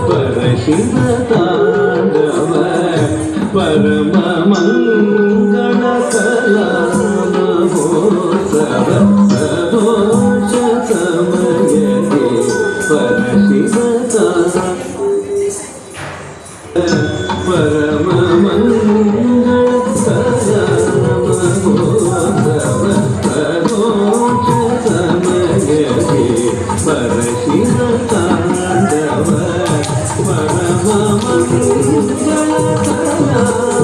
परशिव तांडव परम मंगल कला महोत्सव सदोष समय परशिव परम मंगल कला महोत्सव सदोष समय परशिव तांडव परम मंगल कला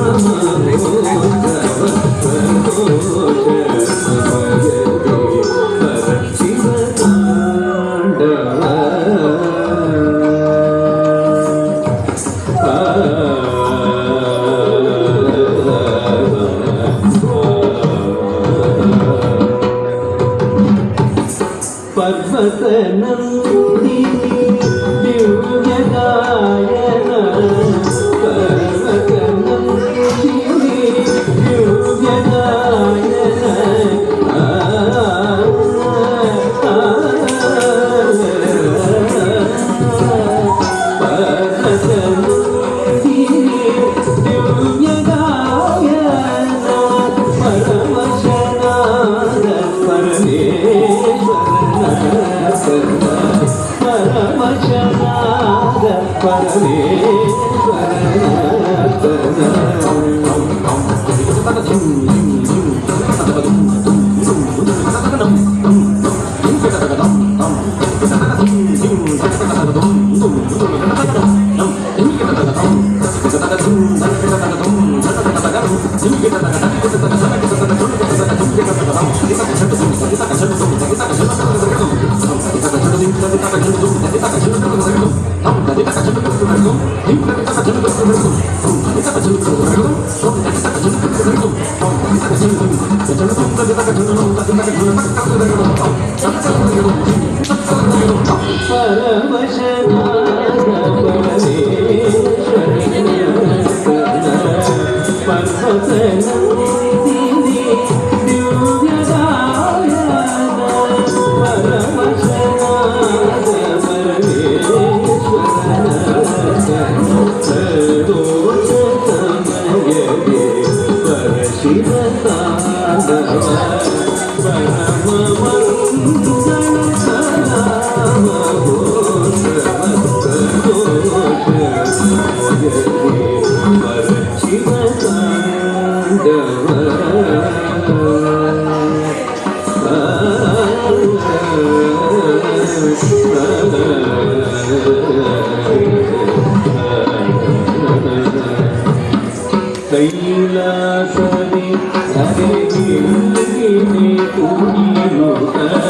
महोत्सव सदोष समय परशिव तांडव पर्वत नंदिनी दिव्य गायन पर्वत नंदिनी दिव्य गायन पर्वत नंदिनी दिव्य गायन परमशनाद परमेश्वर कैलासने हरे गिरगिने तुझी